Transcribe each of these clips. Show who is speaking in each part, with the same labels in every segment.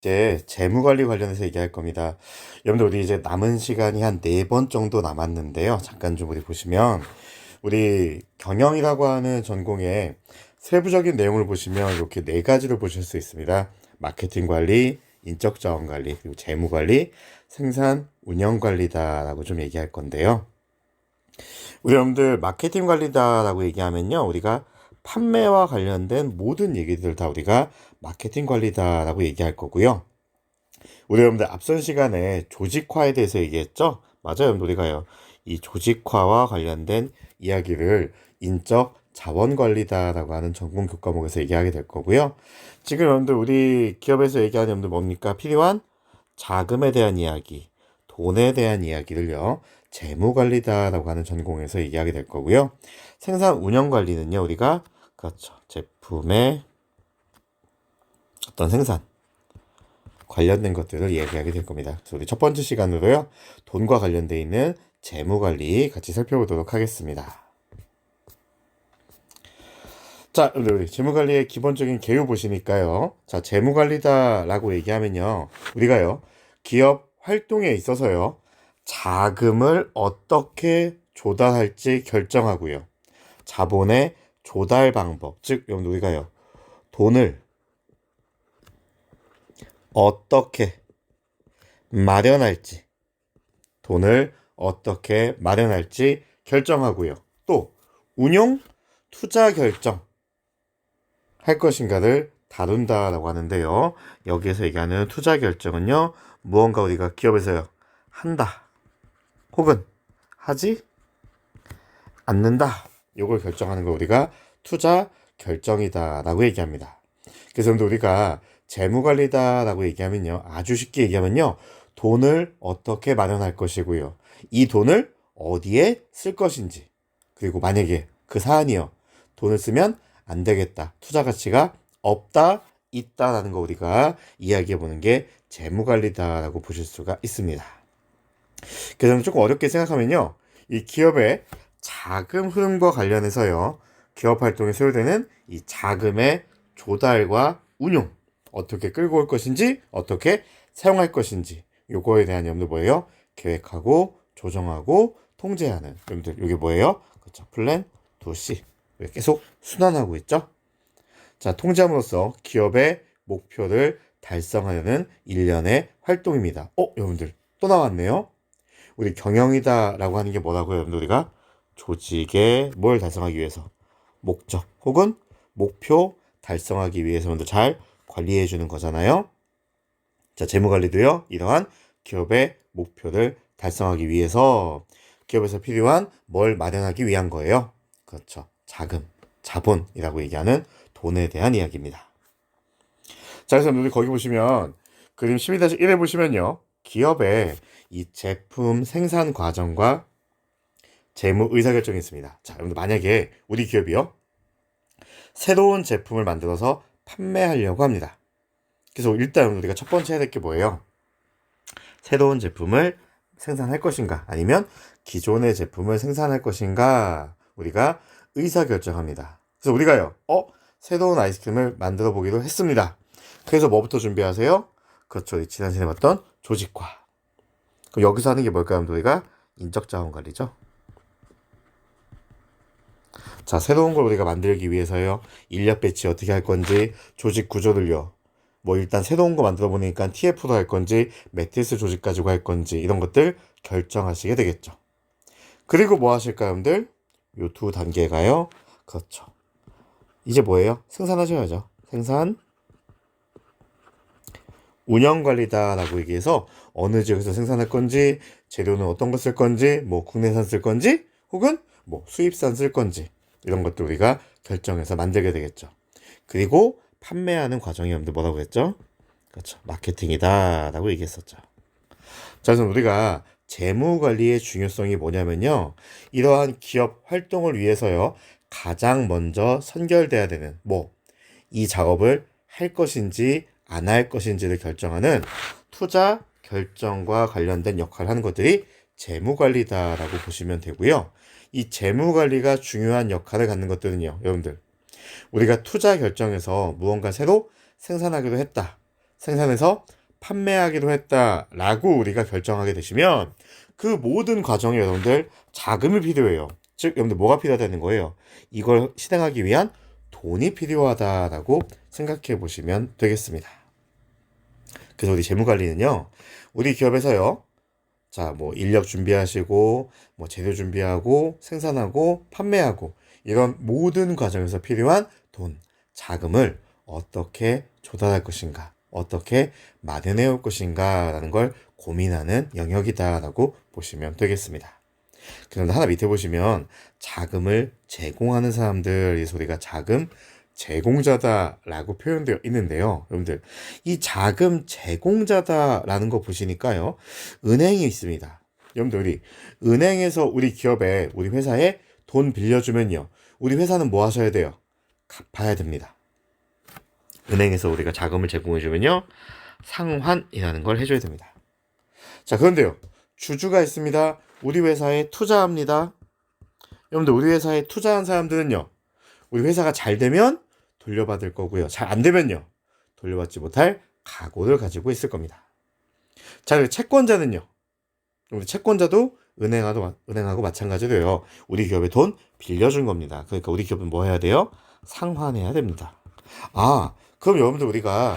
Speaker 1: 이제 재무관리 관련해서 얘기할 겁니다. 여러분들 우리 이제 남은 시간이 한 4번 정도 남았는데요. 잠깐 좀 우리 보시면 우리 경영이라고 하는 전공의 세부적인 내용을 보시면 이렇게 4가지로 보실 수 있습니다. 마케팅 관리, 인적 자원 관리, 그리고 재무 관리, 생산 운영 관리다라고 좀 얘기할 건데요. 우리 여러분들 마케팅 관리다라고 얘기하면요. 우리가 판매와 관련된 모든 얘기들 다 우리가 마케팅 관리다라고 얘기할 거고요. 우리 여러분들 앞선 시간에 조직화에 대해서 얘기했죠? 맞아요, 여러분들 우리가요. 이 조직화와 관련된 이야기를 인적 자원관리다라고 하는 전공 교과목에서 얘기하게 될 거고요. 지금 여러분들 우리 기업에서 얘기하는 여러분들 뭡니까? 필요한 자금에 대한 이야기, 돈에 대한 이야기를요. 재무관리다라고 하는 전공에서 얘기하게 될 거고요. 생산 운영관리는요. 우리가 그렇죠. 제품의 어떤 생산 관련된 것들을 얘기하게 될 겁니다. 그래서 우리 첫 번째 시간으로요. 돈과 관련되어 있는 재무관리 같이 살펴보도록 하겠습니다. 자, 우리 재무관리의 기본적인 개요 보시니까요. 자, 재무관리다라고 얘기하면요. 우리가요. 기업 활동에 있어서요. 자금을 어떻게 조달할지 결정하고요. 자본의 조달 방법, 즉 여러분 우리가요. 돈을 어떻게 마련할지 결정하고요. 또 운용, 투자 결정 할 것인가를 다룬다라고 하는데요. 여기에서 얘기하는 투자 결정은요. 무언가 우리가 기업에서요. 한다. 혹은 하지 않는다. 이걸 결정하는 걸 우리가 투자 결정이다라고 얘기합니다. 그래서 우리가 재무관리다라고 얘기하면요. 아주 쉽게 얘기하면요. 돈을 어떻게 마련할 것이고요. 이 돈을 어디에 쓸 것인지. 그리고 만약에 그 사안이요. 돈을 쓰면 안 되겠다. 투자 가치가 없다, 있다라는 거 우리가 이야기해 보는 게 재무관리다라고 보실 수가 있습니다. 그래서 조금 어렵게 생각하면요. 이 기업의 자금 흐름과 관련해서요. 기업 활동에 소요되는 이 자금의 조달과 운용. 어떻게 끌고 올 것인지, 어떻게 사용할 것인지. 요거에 대한 여러분들 뭐예요? 계획하고, 조정하고, 통제하는. 여러분들 이게 뭐예요? 그렇죠. 플랜 2C. 계속 순환하고 있죠? 자, 통제함으로써 기업의 목표를 달성하려는 일련의 활동입니다. 여러분들 또 나왔네요. 우리 경영이다라고 하는 게 뭐라고요? 여러분들 우리가 조직의 뭘 달성하기 위해서 목적 혹은 목표 달성하기 위해서 여러분들 잘 관리해 주는 거잖아요. 자, 재무관리도요. 이러한 기업의 목표를 달성하기 위해서 기업에서 필요한 뭘 마련하기 위한 거예요. 그렇죠. 자금, 자본이라고 얘기하는 돈에 대한 이야기입니다. 자, 그래서 우리 거기 보시면 그림 12-1에 보시면요. 기업의 이 제품 생산 과정과 재무 의사결정이 있습니다. 자, 여러분들 만약에 우리 기업이요. 새로운 제품을 만들어서 판매하려고 합니다. 그래서 일단 우리가 첫 번째 해야 될 게 뭐예요? 새로운 제품을 생산할 것인가 아니면 기존의 제품을 생산할 것인가 우리가 의사결정합니다. 그래서 우리가요. 새로운 아이스크림을 만들어 보기로 했습니다. 그래서 뭐부터 준비하세요? 그렇죠. 지난 시간에 봤던 조직화. 그럼 여기서 하는 게 뭘까요? 우리가 인적자원 관리죠. 자, 새로운 걸 우리가 만들기 위해서요. 인력 배치 어떻게 할 건지, 조직 구조를요. 뭐 일단 새로운 거 만들어 보니까 TF로 할 건지, 매트리스 조직 가지고 할 건지 이런 것들 결정하시게 되겠죠. 그리고 뭐 하실까요, 여러분들? 요 2단계가요. 그렇죠. 이제 뭐예요? 생산하셔야죠. 생산 운영관리다라고 얘기해서 어느 지역에서 생산할 건지, 재료는 어떤 거 쓸 건지, 뭐 국내산 쓸 건지, 혹은 뭐 수입산 쓸 건지 이런 것들 우리가 결정해서 만들게 되겠죠. 그리고 판매하는 과정이 여러분들 뭐라고 했죠? 그렇죠. 마케팅이다라고 얘기했었죠. 자, 그래서 우리가 재무관리의 중요성이 뭐냐면요. 이러한 기업 활동을 위해서요. 가장 먼저 선결돼야 되는 이 작업을 할 것인지 안 할 것인지를 결정하는 투자 결정과 관련된 역할을 하는 것들이 재무관리다라고 보시면 되고요. 이 재무관리가 중요한 역할을 갖는 것들은요. 여러분들 우리가 투자 결정에서 무언가 새로 생산하기로 했다. 생산해서 판매하기로 했다라고 우리가 결정하게 되시면 그 모든 과정에 여러분들 자금이 필요해요. 즉 여러분들 뭐가 필요하다는 거예요. 이걸 실행하기 위한 돈이 필요하다라고 생각해 보시면 되겠습니다. 그래서 우리 재무관리는요, 우리 기업에서요, 자, 뭐 인력 준비하시고, 뭐 재료 준비하고, 생산하고, 판매하고 이런 모든 과정에서 필요한 돈, 자금을 어떻게 조달할 것인가, 어떻게 마련해 올 것인가라는 걸 고민하는 영역이다라고 보시면 되겠습니다. 그런데 하나 밑에 보시면 자금을 제공하는 사람들, 이 소리가 자금 제공자다라고 표현되어 있는데요. 여러분들, 이 자금 제공자다라는 거 보시니까요, 은행이 있습니다. 여러분들, 우리 은행에서 우리 기업에, 우리 회사에 돈 빌려주면요, 우리 회사는 뭐 하셔야 돼요? 갚아야 됩니다. 은행에서 우리가 자금을 제공해주면요, 상환이라는 걸 해줘야 됩니다. 자, 그런데요, 주주가 있습니다. 우리 회사에 투자합니다. 여러분들, 우리 회사에 투자한 사람들은요, 우리 회사가 잘 되면 돌려받을 거고요. 잘 안 되면요, 돌려받지 못할 각오를 가지고 있을 겁니다. 자, 그리고 채권자는요, 우리 채권자도 은행하고 마찬가지로요, 우리 기업에 돈 빌려준 겁니다. 그러니까 우리 기업은 뭐 해야 돼요? 상환해야 됩니다. 아, 그럼 여러분들 우리가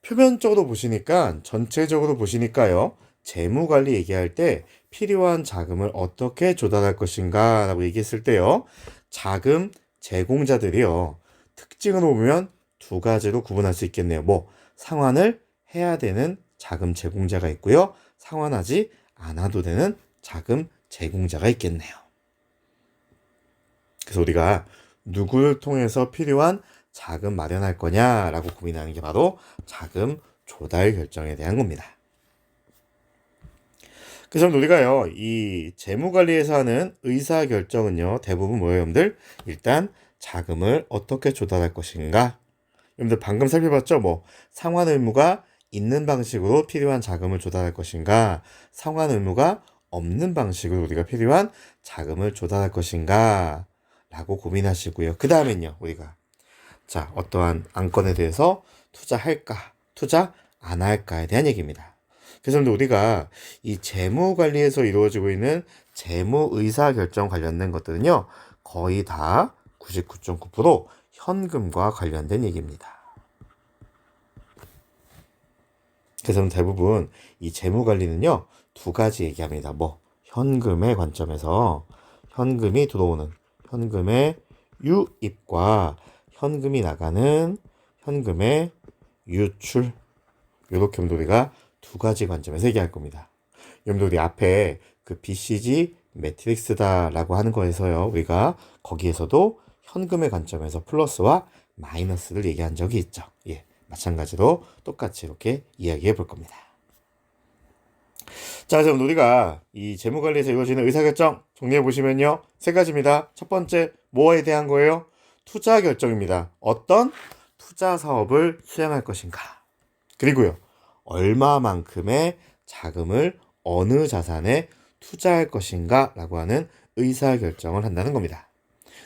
Speaker 1: 표면적으로 보시니까, 전체적으로 보시니까요, 재무관리 얘기할 때 필요한 자금을 어떻게 조달할 것인가 라고 얘기했을 때요, 자금 제공자들이요, 특징으로 보면 두 가지로 구분할 수 있겠네요. 뭐 상환을 해야 되는 자금 제공자가 있고요, 상환하지 않아도 되는 자금 제공자가 있겠네요. 그래서 우리가 누구를 통해서 필요한 자금 마련할 거냐라고 고민하는 게 바로 자금 조달 결정에 대한 겁니다. 그래서 우리가요, 이 재무관리에서 하는 의사결정은요, 대부분 뭐예요, 여러분들? 일단 자금을 어떻게 조달할 것인가. 여러분들 방금 살펴봤죠? 뭐 상환 의무가 있는 방식으로 필요한 자금을 조달할 것인가, 상환 의무가 없는 방식으로 우리가 필요한 자금을 조달할 것인가 라고 고민하시고요. 그 다음엔요, 우리가 자, 어떠한 안건에 대해서 투자할까, 투자 안 할까에 대한 얘기입니다. 그래서 우리가 이 재무 관리에서 이루어지고 있는 재무 의사 결정 관련된 것들은요, 거의 다 99.9% 현금과 관련된 얘기입니다. 그래서 대부분 이 재무 관리는요, 두 가지 얘기합니다. 뭐 현금의 관점에서 현금이 들어오는 현금의 유입과 현금이 나가는 현금의 유출, 이렇게 우리가 두 가지 관점에서 얘기할 겁니다. 여러분들 우리 앞에 그 BCG 매트릭스다라고 하는 거에서요, 우리가 거기에서도 현금의 관점에서 플러스와 마이너스를 얘기한 적이 있죠. 예, 마찬가지로 똑같이 이렇게 이야기해 볼 겁니다. 자, 그래서 우리가 이 재무관리에서 이루어지는 의사결정 정리해 보시면요, 세 가지입니다. 첫 번째, 뭐에 대한 거예요? 투자 결정입니다. 어떤 투자 사업을 수행할 것인가. 그리고요, 얼마만큼의 자금을 어느 자산에 투자할 것인가 라고 하는 의사결정을 한다는 겁니다.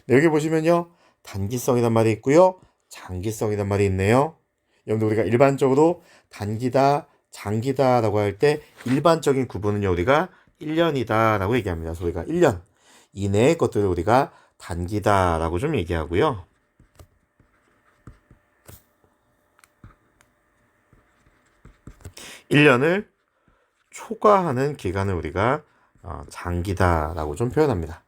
Speaker 1: 네, 여기 보시면요, 단기성이란 말이 있고요, 장기성이란 말이 있네요. 여러분들 우리가 일반적으로 단기다, 장기다 라고 할 때 일반적인 구분은요, 우리가 1년이다 라고 얘기합니다. 그래서 우리가 1년 이내의 것들을 우리가 단기다 라고 좀 얘기하고요, 1년을 초과하는 기간을 우리가 장기다라고 좀 표현합니다.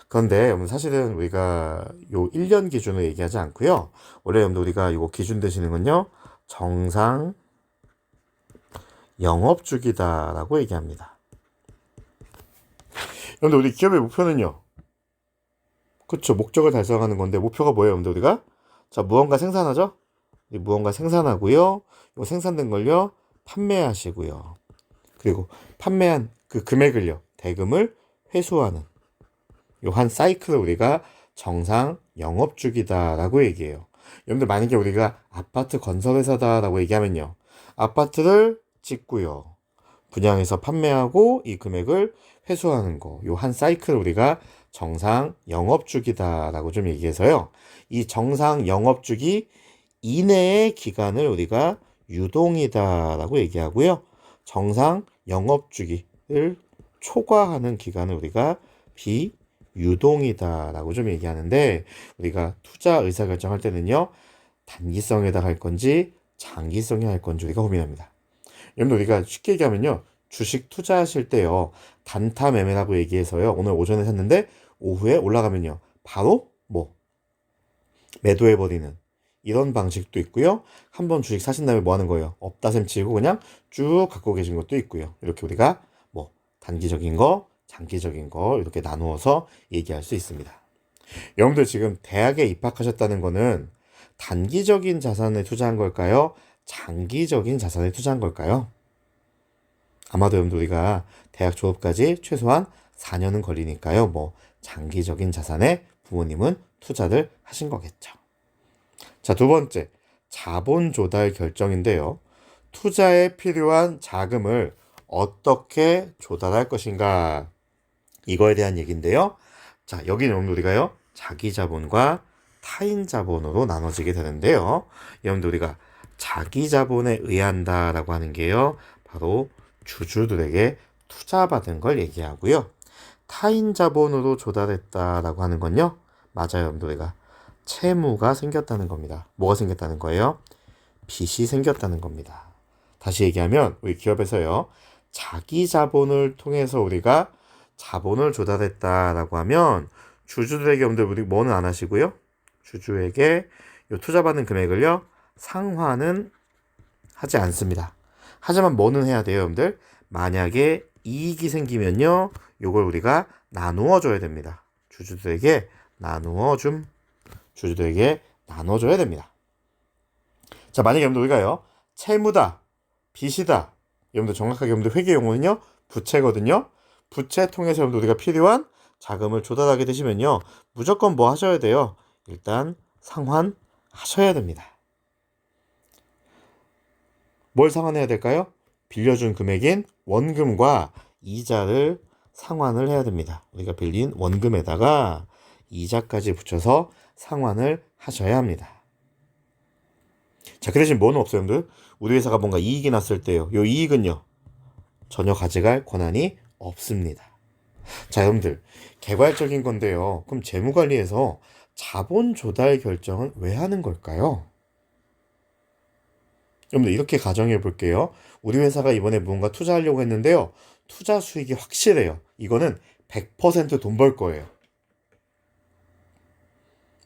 Speaker 1: 그런데 여러분, 사실은 우리가 요 1년 기준으로 얘기하지 않고요, 원래 여러분들 우리가 이거 기준 되시는 건요, 정상 영업주기다라고 얘기합니다. 여러분들 우리 기업의 목표는요, 그쵸, 목적을 달성하는 건데 목표가 뭐예요, 여러분들 우리가? 자, 무언가 생산하죠? 무언가 생산하고요, 요 생산된 걸요 판매하시고요, 그리고 판매한 그 금액을요, 대금을 회수하는 요 한 사이클을 우리가 정상 영업주기다라고 얘기해요. 여러분들 만약에 우리가 아파트 건설회사다라고 얘기하면요, 아파트를 짓고요, 분양해서 판매하고 이 금액을 회수하는 거, 요 한 사이클을 우리가 정상 영업주기다라고 좀 얘기해서요, 이 정상 영업주기 이내의 기간을 우리가 유동이다라고 얘기하고요. 정상 영업 주기를 초과하는 기간을 우리가 비유동이다라고 좀 얘기하는데, 우리가 투자 의사결정할 때는요, 단기성에다 할 건지 장기성에 할 건지 우리가 고민합니다. 여러분, 우리가 쉽게 얘기하면요, 주식 투자하실 때요, 단타 매매라고 얘기해서요, 오늘 오전에 샀는데 오후에 올라가면요, 바로 매도해버리는 이런 방식도 있고요. 한번 주식 사신 다음에 뭐 하는 거예요? 없다 셈 치고 그냥 쭉 갖고 계신 것도 있고요. 이렇게 우리가 단기적인 거, 장기적인 거 이렇게 나누어서 얘기할 수 있습니다. 여러분들 지금 대학에 입학하셨다는 거는 단기적인 자산에 투자한 걸까요? 장기적인 자산에 투자한 걸까요? 아마도 여러분들 우리가 대학 졸업까지 최소한 4년은 걸리니까요. 장기적인 자산에 부모님은 투자를 하신 거겠죠. 자, 두 번째, 자본 조달 결정인데요. 투자에 필요한 자금을 어떻게 조달할 것인가, 이거에 대한 얘기인데요. 자, 여기는 우리가요, 자기 자본과 타인 자본으로 나눠지게 되는데요. 여러분들 우리가 자기 자본에 의한다라고 하는 게요, 바로 주주들에게 투자받은 걸 얘기하고요. 타인 자본으로 조달했다라고 하는 건요, 맞아요. 여러분들 우리가 채무가 생겼다는 겁니다. 뭐가 생겼다는 거예요? 빚이 생겼다는 겁니다. 다시 얘기하면 우리 기업에서요, 자기 자본을 통해서 우리가 자본을 조달했다라고 하면 주주들에게 여러분들 우리 뭐는 안 하시고요, 주주에게 요 투자받는 금액을요 상환은 하지 않습니다. 하지만 뭐는 해야 돼요, 여러분들? 만약에 이익이 생기면요, 요걸 우리가 나누어 줘야 됩니다. 주주들에게 나눠줘야 됩니다. 자, 만약에 여러분들 우리가요, 채무다, 빚이다, 여러분들 정확하게 여러분들 회계 용어는요, 부채거든요. 부채 통해서 여러분들 우리가 필요한 자금을 조달하게 되시면요, 무조건 뭐 하셔야 돼요? 일단 상환하셔야 됩니다. 뭘 상환해야 될까요? 빌려준 금액인 원금과 이자를 상환을 해야 됩니다. 우리가 빌린 원금에다가 이자까지 붙여서 상환을 하셔야 합니다. 자, 그 대신 뭐는 없어요, 여러분들? 우리 회사가 뭔가 이익이 났을 때요, 요 이익은요, 전혀 가져갈 권한이 없습니다. 자, 여러분들, 개괄적인 건데요. 그럼 재무관리에서 자본 조달 결정은 왜 하는 걸까요? 여러분들 이렇게 가정해 볼게요. 우리 회사가 이번에 무언가 투자하려고 했는데요, 투자 수익이 확실해요. 이거는 100% 돈 벌 거예요.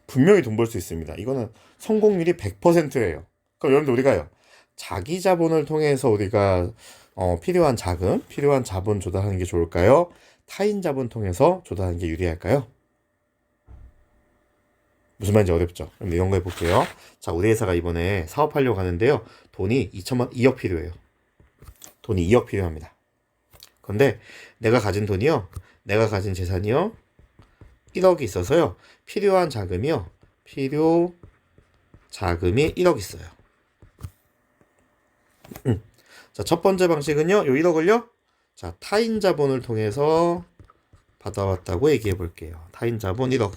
Speaker 1: 분명히 돈 벌 수 있습니다. 이거는 성공률이 100%예요. 그럼 여러분들 우리가요, 자기 자본을 통해서 우리가 필요한 자금, 필요한 자본 조달하는 게 좋을까요? 타인 자본 통해서 조달하는 게 유리할까요? 무슨 말인지 어렵죠? 그럼 이런 거 해볼게요. 자, 우리 회사가 이번에 사업하려고 하는데요, 돈이 2억 필요해요. 돈이 2억 필요합니다. 그런데 내가 가진 재산이요, 1억이 있어서요, 필요 자금이 1억 있어요. 자, 첫 번째 방식은요, 요 1억을요, 자, 타인 자본을 통해서 받아왔다고 얘기해 볼게요. 타인 자본 1억.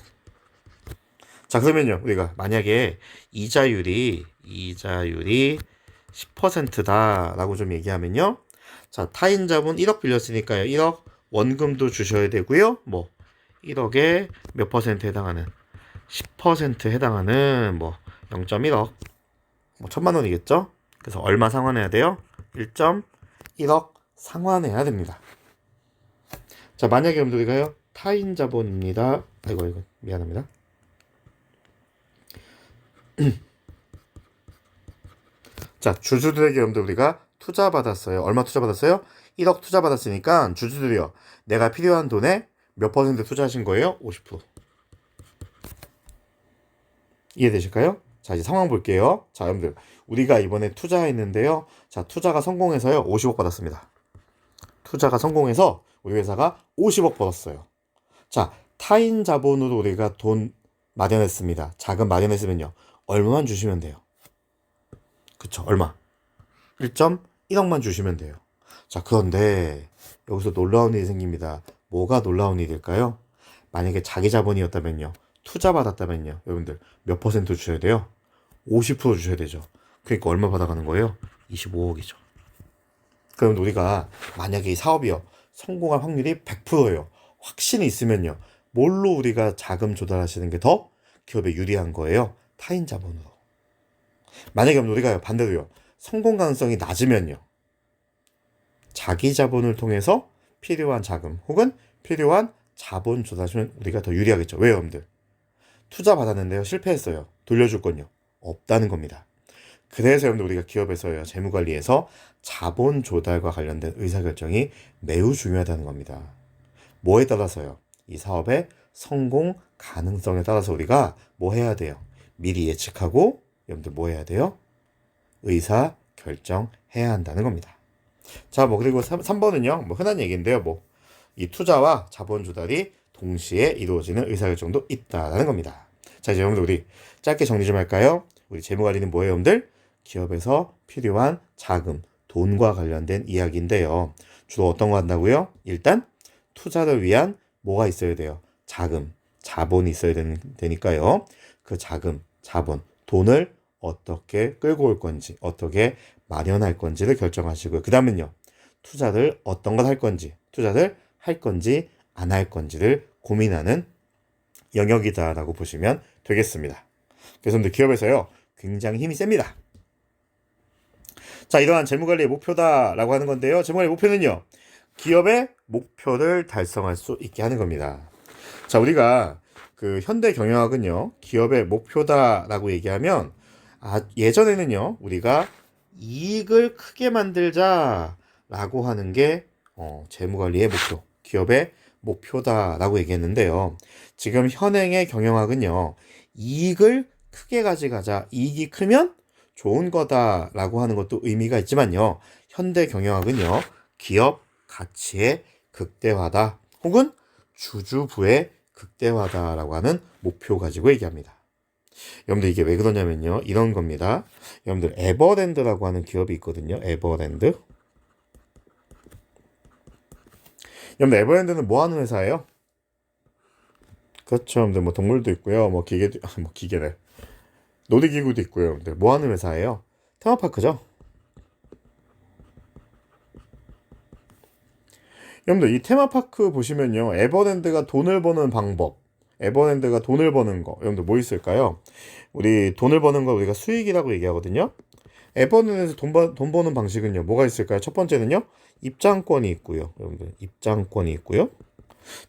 Speaker 1: 자, 그러면요, 우리가 만약에 이자율이 10%다라고 좀 얘기하면요, 자, 타인 자본 1억 빌렸으니까요, 1억 원금도 주셔야 되고요, 1억에 몇 퍼센트 해당하는, 10% 해당하는 0.1억, 1,000만 원이겠죠? 그래서 얼마 상환해야 돼요? 1.1억 상환해야 됩니다. 자, 만약에 여러분들 우리가요, 타인 자본입니다. 이거 미안합니다. 자, 주주들에게 여러분들 우리가 투자 받았어요. 얼마 투자 받았어요? 1억 투자 받았으니까 주주들이요, 내가 필요한 돈에 몇 퍼센트 투자하신 거예요? 50%. 이해되실까요? 자, 이제 상황 볼게요. 자, 여러분들 우리가 이번에 투자했는데요, 자, 투자가 성공해서요 50억 받았습니다. 투자가 성공해서 우리 회사가 50억 벌었어요. 자, 타인 자본으로 우리가 돈 마련했습니다. 자금 마련했으면요, 얼마만 주시면 돼요? 그쵸, 얼마? 1.1억만 주시면 돼요. 자, 그런데 여기서 놀라운 일이 생깁니다. 뭐가 놀라운 일일까요? 만약에 자기 자본이었다면요, 투자 받았다면요, 여러분들 몇 퍼센트 주셔야 돼요? 50% 주셔야 되죠. 그러니까 얼마 받아가는 거예요? 25억이죠. 그럼 우리가 만약에 이 사업이요, 성공할 확률이 100%예요. 확신이 있으면요, 뭘로 우리가 자금 조달하시는 게 더 기업에 유리한 거예요? 타인 자본으로. 만약에 우리가 반대로요, 성공 가능성이 낮으면요, 자기 자본을 통해서 필요한 자금 혹은 필요한 자본 조달하시면 우리가 더 유리하겠죠. 왜요, 여러분들? 투자 받았는데요, 실패했어요. 돌려줄 건요, 없다는 겁니다. 그래서 여러분들 우리가 기업에서요, 재무관리에서 자본 조달과 관련된 의사결정이 매우 중요하다는 겁니다. 뭐에 따라서요? 이 사업의 성공 가능성에 따라서 우리가 뭐 해야 돼요? 미리 예측하고 여러분들 뭐 해야 돼요? 의사결정해야 한다는 겁니다. 자, 그리고 3번은요, 흔한 얘기인데요, 이 투자와 자본 조달이 동시에 이루어지는 의사결정도 있다라는 겁니다. 자, 이제 여러분들 우리 짧게 정리 좀 할까요? 우리 재무관리는 뭐예요, 여러분들? 기업에서 필요한 자금, 돈과 관련된 이야기인데요. 주로 어떤 거 한다고요? 일단 투자를 위한 뭐가 있어야 돼요? 자금, 자본이 있어야 되니까요. 그 자금, 자본, 돈을 어떻게 끌고 올 건지, 어떻게 마련할 건지를 결정하시고요. 그 다음은요, 투자를 어떤 걸 할 건지, 투자를 할 건지 안 할 건지를 고민하는 영역이다라고 보시면 되겠습니다. 그래서 기업에서요, 굉장히 힘이 셉니다. 자, 이러한 재무관리의 목표다라고 하는 건데요. 재무관리 목표는요, 기업의 목표를 달성할 수 있게 하는 겁니다. 자, 우리가 그 현대 경영학은요, 기업의 목표다라고 얘기하면, 예전에는요, 우리가 이익을 크게 만들자라고 하는 게 재무관리의 목표, 기업의 목표다라고 얘기했는데요. 지금 현행의 경영학은요, 이익을 크게 가져가자, 이익이 크면 좋은 거다라고 하는 것도 의미가 있지만요, 현대 경영학은요, 기업 가치의 극대화다 혹은 주주부의 극대화다라고 하는 목표 가지고 얘기합니다. 여러분들 이게 왜 그러냐면요, 이런 겁니다. 여러분들 에버랜드라고 하는 기업이 있거든요. 에버랜드. 여러분들 에버랜드는 뭐 하는 회사예요? 그렇죠. 여러분들 동물도 있고요. 기계도, 기계래. 놀이기구도 있고요. 여러분들 뭐 하는 회사예요? 테마파크죠. 여러분들 이 테마파크 보시면요, 에버랜드가 돈을 버는 방법, 에버랜드가 돈을 버는 거, 여러분들 뭐 있을까요? 우리 돈을 버는 거 우리가 수익이라고 얘기하거든요. 에버랜드에서 돈 버는 방식은요, 뭐가 있을까요? 첫 번째는요, 입장권이 있고요. 여러분들 입장권이 있고요.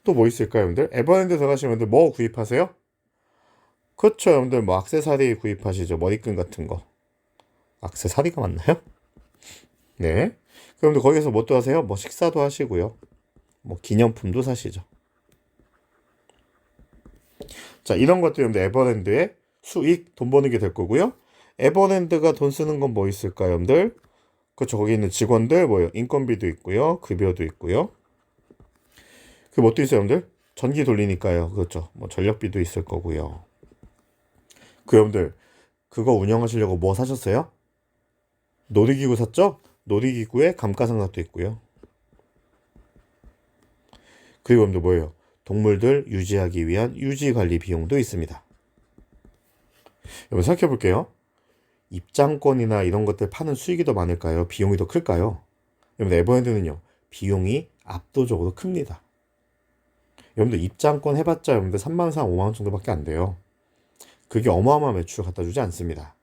Speaker 1: 또 뭐 있을까요, 여러분들? 에버랜드 들어가시면 여러분들 뭐 구입하세요? 그렇죠, 여러분들 액세서리 구입하시죠. 머리끈 같은 거. 액세서리가 맞나요? 네. 여러분들 거기서 뭐 또 하세요? 식사도 하시고요. 기념품도 사시죠. 자, 이런 것도 여러분들 에버랜드의 수익, 돈 버는 게 될 거고요. 에버랜드가 돈 쓰는 건 뭐 있을까요, 여러분들? 그렇죠. 거기 있는 직원들 뭐요? 인건비도 있고요. 급여도 있고요. 그 뭐 또 있어요, 여러분들? 전기 돌리니까요. 그렇죠. 전력비도 있을 거고요. 여러분들 그거 운영하시려고 뭐 사셨어요? 놀이기구 샀죠? 놀이기구에 감가상각도 있고요. 그리고 여러분들 뭐예요? 동물들 유지하기 위한 유지관리 비용도 있습니다. 여러분 생각해 볼게요. 입장권이나 이런 것들 파는 수익이 더 많을까요? 비용이 더 클까요? 여러분 에버랜드는요, 비용이 압도적으로 큽니다. 여러분들 입장권 해봤자 여러분들 3만 4, 5만 원 정도밖에 안 돼요. 그게 어마어마한 매출을 갖다 주지 않습니다.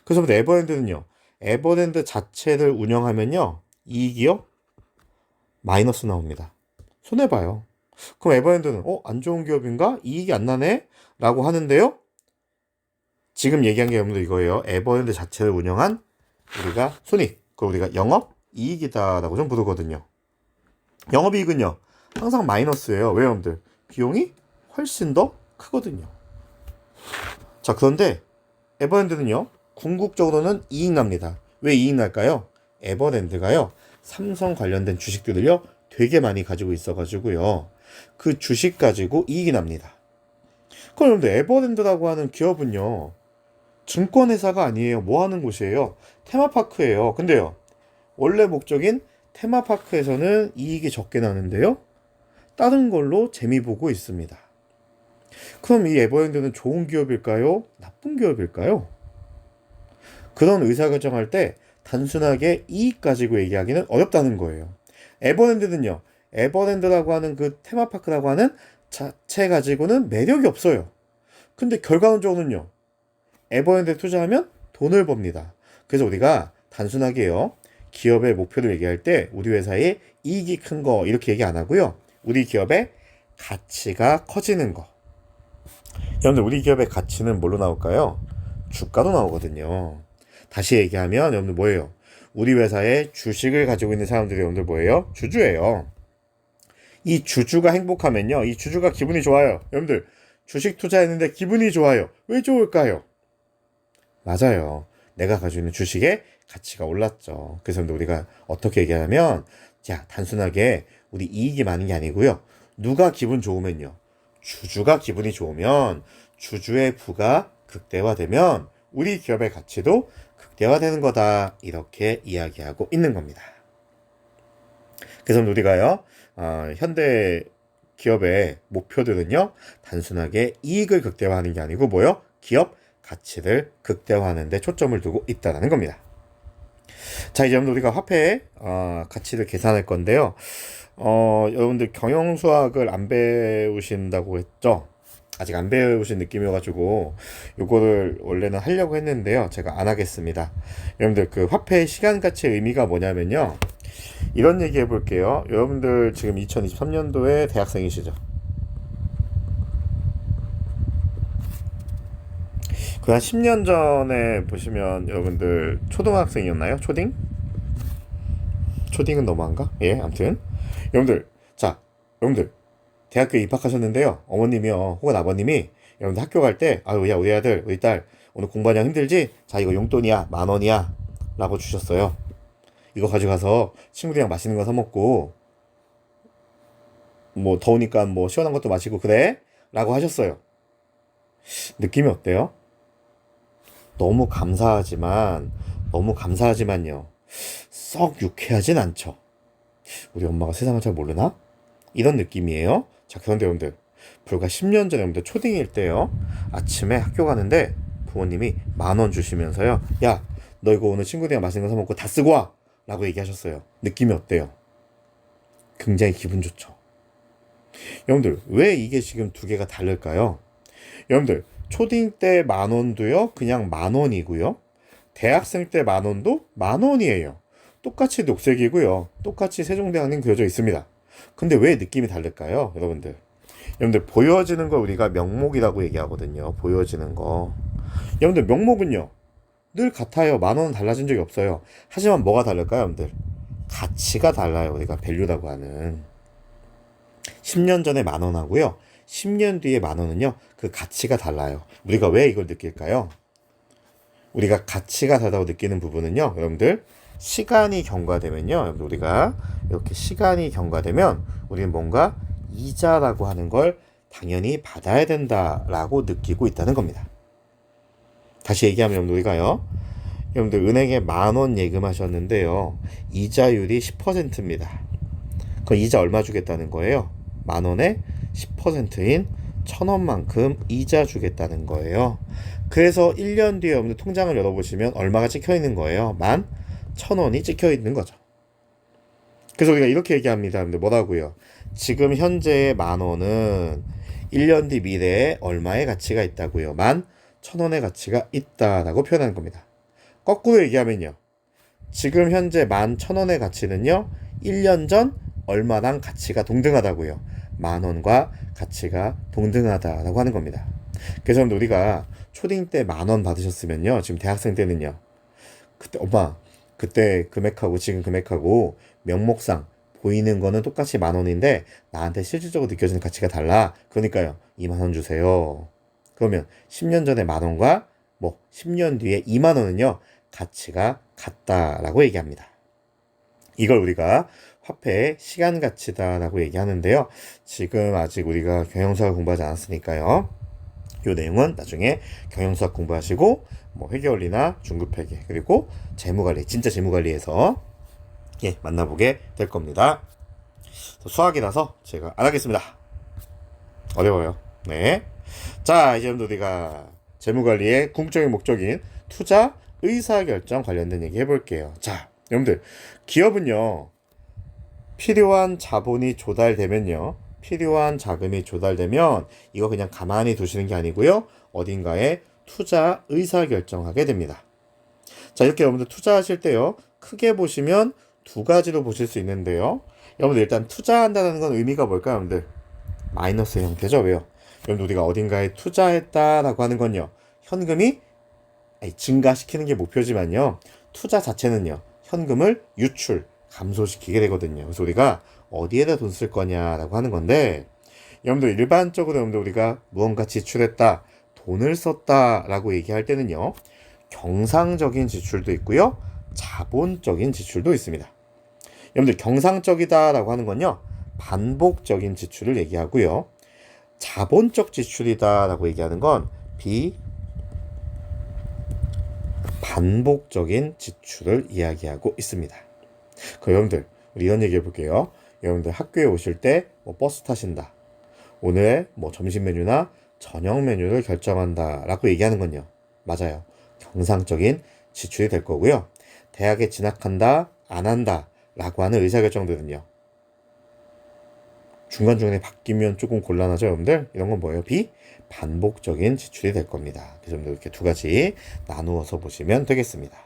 Speaker 1: 그래서 에버랜드는요, 에버랜드 자체를 운영하면요, 이익이요, 마이너스 나옵니다. 손해봐요. 그럼 에버랜드는 안 좋은 기업인가? 이익이 안 나네? 라고 하는데요, 지금 얘기한 게 여러분들 이거예요. 에버랜드 자체를 운영한 우리가 손익, 그걸 우리가 영업이익이다라고 좀 부르거든요. 영업이익은요, 항상 마이너스예요. 왜 여러분들? 비용이 훨씬 더 크거든요. 자, 그런데 에버랜드는요, 궁극적으로는 이익 납니다. 왜 이익 날까요? 에버랜드가요, 삼성 관련된 주식들을요, 되게 많이 가지고 있어가지고요, 그 주식 가지고 이익이 납니다. 그럼 여러분들 에버랜드라고 하는 기업은요, 증권회사가 아니에요. 뭐 하는 곳이에요? 테마파크예요. 근데요, 원래 목적인 테마파크에서는 이익이 적게 나는데요, 다른 걸로 재미 보고 있습니다. 그럼 이 에버랜드는 좋은 기업일까요? 나쁜 기업일까요? 그런 의사결정할 때 단순하게 이익 가지고 얘기하기는 어렵다는 거예요. 에버랜드는요. 에버랜드라고 하는 그 테마파크라고 하는 자체 가지고는 매력이 없어요. 근데 결과론적으로는요. 에버랜드에 투자하면 돈을 법니다. 그래서 우리가 단순하게요. 기업의 목표를 얘기할 때 우리 회사의 이익이 큰 거 이렇게 얘기 안 하고요. 우리 기업의 가치가 커지는 거. 여러분들 우리 기업의 가치는 뭘로 나올까요? 주가도 나오거든요. 다시 얘기하면 여러분들 뭐예요? 우리 회사의 주식을 가지고 있는 사람들이 여러분들 뭐예요? 주주예요. 이 주주가 행복하면요. 이 주주가 기분이 좋아요. 여러분들 주식 투자했는데 기분이 좋아요. 왜 좋을까요? 맞아요. 내가 가지고 있는 주식의 가치가 올랐죠. 그래서 우리가 어떻게 얘기하냐면 자, 단순하게 우리 이익이 많은 게 아니고요. 누가 기분 좋으면요. 주주가 기분이 좋으면 주주의 부가 극대화되면 우리 기업의 가치도 극대화되는 거다. 이렇게 이야기하고 있는 겁니다. 그래서 우리가요. 현대 기업의 목표들은요. 단순하게 이익을 극대화하는 게 아니고 뭐요? 기업 가치를 극대화하는 데 초점을 두고 있다는 겁니다. 자, 이제 여러분들 우리가 화폐의 가치를 계산할 건데요. 여러분들 경영수학을 안 배우신다고 했죠? 아직 안 배우신 느낌이어가지고 요거를 원래는 하려고 했는데요. 제가 안 하겠습니다. 여러분들 그 화폐의 시간 가치의 의미가 뭐냐면요. 이런 얘기 해볼게요. 여러분들 지금 2023년도에 대학생이시죠? 그 한 10년 전에 보시면 여러분들 초등학생이었나요? 초딩? 초딩은 너무한가? 예, 아무튼 여러분들 대학교에 입학하셨는데요. 어머님이요 혹은 아버님이 여러분들 학교 갈 때 아유 야 우리 아들 우리 딸 오늘 공부하냐 힘들지? 자 이거 용돈이야 10,000원이야 라고 주셨어요. 이거 가져가서 친구들이랑 맛있는 거 사 먹고 뭐 더우니까 뭐 시원한 것도 마시고 그래? 라고 하셨어요. 느낌이 어때요? 너무 감사하지만요. 썩 유쾌하진 않죠. 우리 엄마가 세상을 잘 모르나? 이런 느낌이에요. 자, 그런데 여러분들 불과 10년 전에 여러분들 초딩일 때요. 아침에 학교 가는데 부모님이 10,000원 주시면서요. 야, 너 이거 오늘 친구들이랑 맛있는 거 사 먹고 다 쓰고 와! 라고 얘기하셨어요. 느낌이 어때요? 굉장히 기분 좋죠. 여러분들 왜 이게 지금 두 개가 다를까요? 여러분들 초딩 때 10,000원도요. 그냥 10,000원이고요. 대학생 때 10,000원도 10,000원이에요. 똑같이 녹색이고요. 똑같이 세종대왕님 그려져 있습니다. 근데 왜 느낌이 다를까요? 여러분들 보여지는 걸 우리가 명목이라고 얘기하거든요. 보여지는 거. 여러분들 명목은요. 늘 같아요. 10,000원은 달라진 적이 없어요. 하지만 뭐가 다를까요? 여러분들 가치가 달라요. 우리가 밸류라고 하는 10년 전에 10,000원 하고요. 10년 뒤에 10,000원은요. 그 가치가 달라요. 우리가 왜 이걸 느낄까요? 우리가 가치가 다르다고 느끼는 부분은요. 여러분들 시간이 경과되면요. 여러분들 우리가 이렇게 시간이 경과되면 우리는 뭔가 이자라고 하는 걸 당연히 받아야 된다라고 느끼고 있다는 겁니다. 다시 얘기하면 여러분들 우리가요. 여러분들 은행에 10,000원 예금하셨는데요. 이자율이 10%입니다. 그 이자 얼마 주겠다는 거예요? 10,000원에 10%인 1,000원만큼 이자 주겠다는 거예요. 그래서 1년 뒤에 여러분들 통장을 열어보시면 얼마가 찍혀 있는 거예요? 11,000원이 찍혀 있는 거죠. 그래서 우리가 이렇게 얘기합니다. 여러분들 뭐라고요? 지금 현재의 10,000원은 1년 뒤 미래에 얼마의 가치가 있다고요? 11,000원의 가치가 있다라고 표현하는 겁니다. 거꾸로 얘기하면요. 지금 현재 11,000원의 가치는요. 1년 전 얼마랑 가치가 동등하다고요. 10,000원과 가치가 동등하다라고 하는 겁니다. 그래서 우리가 초딩 때 10,000원 받으셨으면요. 지금 대학생 때는요. 그때 엄마 그때 금액하고 지금 금액하고 명목상 보이는 거는 똑같이 10,000원인데 나한테 실질적으로 느껴지는 가치가 달라. 그러니까요. 20,000원 주세요. 그러면 10년 전에 10,000원과 10년 뒤에 20,000원은요. 가치가 같다라고 얘기합니다. 이걸 우리가 화폐의 시간 가치다라고 얘기하는데요. 지금 아직 우리가 경영수학을 공부하지 않았으니까요. 이 내용은 나중에 경영수학 공부하시고 회계원리나 중급회계 그리고 재무관리, 진짜 재무관리에서 만나보게 될 겁니다. 수학이라서 제가 안 하겠습니다. 어려워요. 네. 자, 이제 우리가 재무관리의 궁극적인 목적인 투자, 의사결정 관련된 얘기 해볼게요. 자, 여러분들 기업은요 필요한 자본이 조달되면요 필요한 자금이 조달되면 이거 그냥 가만히 두시는 게 아니고요 어딘가에 투자 의사결정하게 됩니다. 자, 이렇게 여러분들 투자하실 때요 크게 보시면 두 가지로 보실 수 있는데요. 여러분들 일단 투자한다는 건 의미가 뭘까요, 여러분들? 마이너스의 형태죠. 왜요? 여러분들 우리가 어딘가에 투자했다라고 하는 건요 현금이 증가시키는 게 목표지만요 투자 자체는요 현금을 유출, 감소시키게 되거든요. 그래서 우리가 어디에다 돈 쓸 거냐라고 하는 건데, 여러분들 일반적으로 여러분들 우리가 무언가 지출했다, 돈을 썼다라고 얘기할 때는요 경상적인 지출도 있고요 자본적인 지출도 있습니다. 여러분들 경상적이다라고 하는 건요 반복적인 지출을 얘기하고요 자본적 지출이다라고 얘기하는 건 비반복적인 지출을 이야기하고 있습니다. 그럼 여러분들 우리 이런 얘기 해볼게요. 여러분들 학교에 오실 때 뭐 버스 타신다, 오늘 뭐 점심 메뉴나 저녁 메뉴를 결정한다 라고 얘기하는 건요 맞아요 경상적인 지출이 될 거고요. 대학에 진학한다 안 한다 라고 하는 의사결정들은요 중간중간에 바뀌면 조금 곤란하죠 여러분들. 이런 건 뭐예요? 비반복적인 지출이 될 겁니다. 그래서 여러분들 이렇게 두 가지 나누어서 보시면 되겠습니다.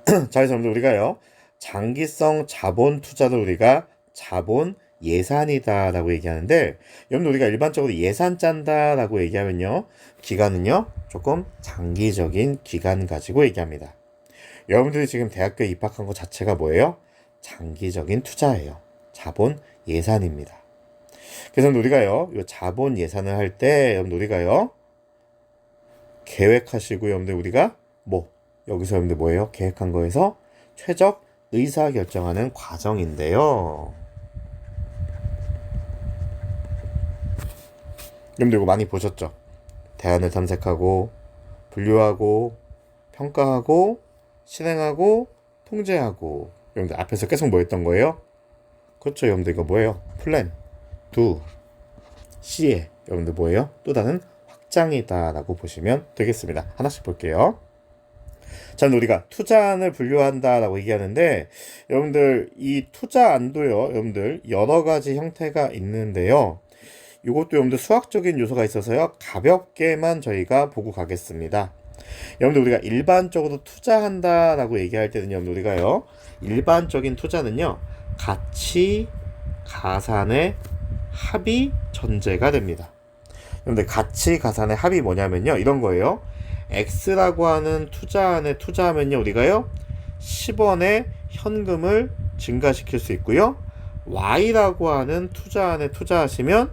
Speaker 1: 자, 그래서 여러분들 우리가요 장기성 자본 투자를 우리가 자본 예산이다 라고 얘기하는데, 여러분들 우리가 일반적으로 예산 짠다 라고 얘기하면요 기간은요 조금 장기적인 기간 가지고 얘기합니다. 여러분들이 지금 대학교에 입학한 것 자체가 뭐예요? 장기적인 투자예요. 자본 예산입니다. 그래서 우리가요 이 자본 예산을 할 때 여러분들 우리가요 계획하시고, 여러분들 우리가 뭐 여기서 여러분들 뭐예요? 계획한 거에서 최적 의사결정하는 과정인데요. 여러분들 이거 많이 보셨죠? 대안을 탐색하고 분류하고 평가하고 실행하고 통제하고. 여러분들 앞에서 계속 뭐 했던 거예요? 그렇죠. 여러분들 이거 뭐예요? 플랜 2 C에 여러분들 뭐예요? 또 다른 확장이다 라고 보시면 되겠습니다. 하나씩 볼게요. 자, 우리가 투자안을 분류한다 라고 얘기하는데, 여러분들 이 투자안도요 여러분들 여러 가지 형태가 있는데요 이것도 여러분들 수학적인 요소가 있어서요 가볍게만 저희가 보고 가겠습니다. 여러분들 우리가 일반적으로 투자한다 라고 얘기할 때는 여러분들 우리가요 일반적인 투자는요 가치 가산의 합이 전제가 됩니다. 여러분들 가치 가산의 합이 뭐냐면요 이런 거예요. X라고 하는 투자안에 투자하면요 우리가요 10원의 현금을 증가시킬 수 있고요 Y라고 하는 투자안에 투자하시면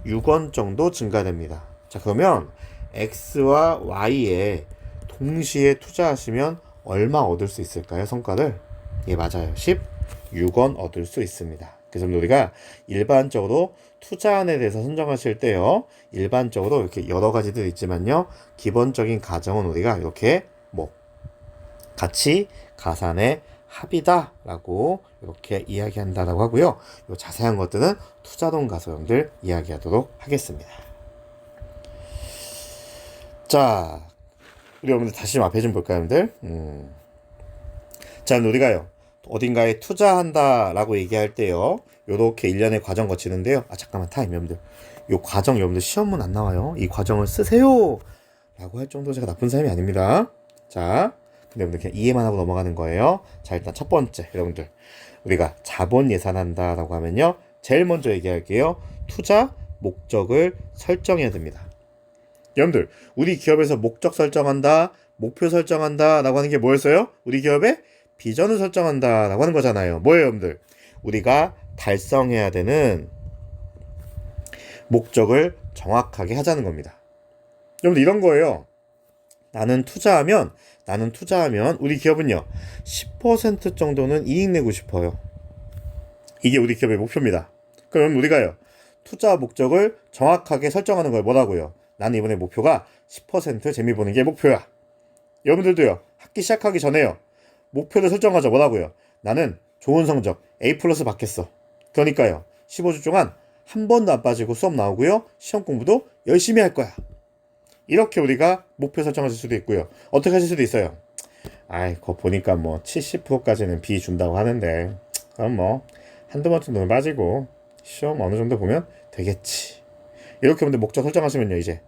Speaker 1: 6원 정도 증가됩니다. 자, 그러면 X와 Y에 동시에 투자하시면 얼마 얻을 수 있을까요? 성과를? 예, 맞아요. 16원 얻을 수 있습니다. 그래서 우리가 일반적으로 투자안에 대해서 선정하실 때요 일반적으로 이렇게 여러 가지들 있지만요 기본적인 가정은 우리가 이렇게 뭐 가치 가산의 합이다 라고 이렇게 이야기한다라고 하고요. 요 자세한 것들은 투자론 가서 여러분들 이야기하도록 하겠습니다. 자, 우리 여러분들 다시 좀 앞에 좀 볼까요, 여러분들? 자, 우리가요 어딘가에 투자한다 라고 얘기할 때요 요렇게 일련의 과정 거치는데요. 아, 잠깐만 타임 여러분들, 요 과정 여러분들 시험문 안 나와요. 이 과정을 쓰세요 라고 할 정도로 제가 나쁜 사람이 아닙니다. 자, 근데 여러분들 그냥 이해만 하고 넘어가는 거예요. 자, 일단 첫 번째 여러분들 우리가 자본 예산한다 라고 하면요 제일 먼저 얘기할게요. 투자 목적을 설정해야 됩니다. 여러분들 우리 기업에서 목적 설정한다, 목표 설정한다 라고 하는 게 뭐였어요? 우리 기업의 비전을 설정한다 라고 하는 거잖아요. 뭐예요 여러분들? 우리가 달성해야 되는 목적을 정확하게 하자는 겁니다. 여러분들 이런 거예요. 나는 투자하면 우리 기업은요 10% 정도는 이익 내고 싶어요. 이게 우리 기업의 목표입니다. 그럼 우리가요 투자 목적을 정확하게 설정하는 걸 뭐라고요? 나는 이번에 목표가 10% 재미 보는 게 목표야. 여러분들도요 학기 시작하기 전에요 목표를 설정하자. 뭐라고요? 나는 좋은 성적 A+ 받겠어. 그러니까요 15주 동안 한 번도 안 빠지고 수업 나오고요 시험 공부도 열심히 할 거야. 이렇게 우리가 목표 설정하실 수도 있고요. 어떻게 하실 수도 있어요. 아이, 그거 보니까 뭐 70%까지는 B 준다고 하는데 그럼 뭐 한두 번 정도는 빠지고 시험 어느 정도 보면 되겠지. 이렇게 근데 목적 설정하시면요, 이제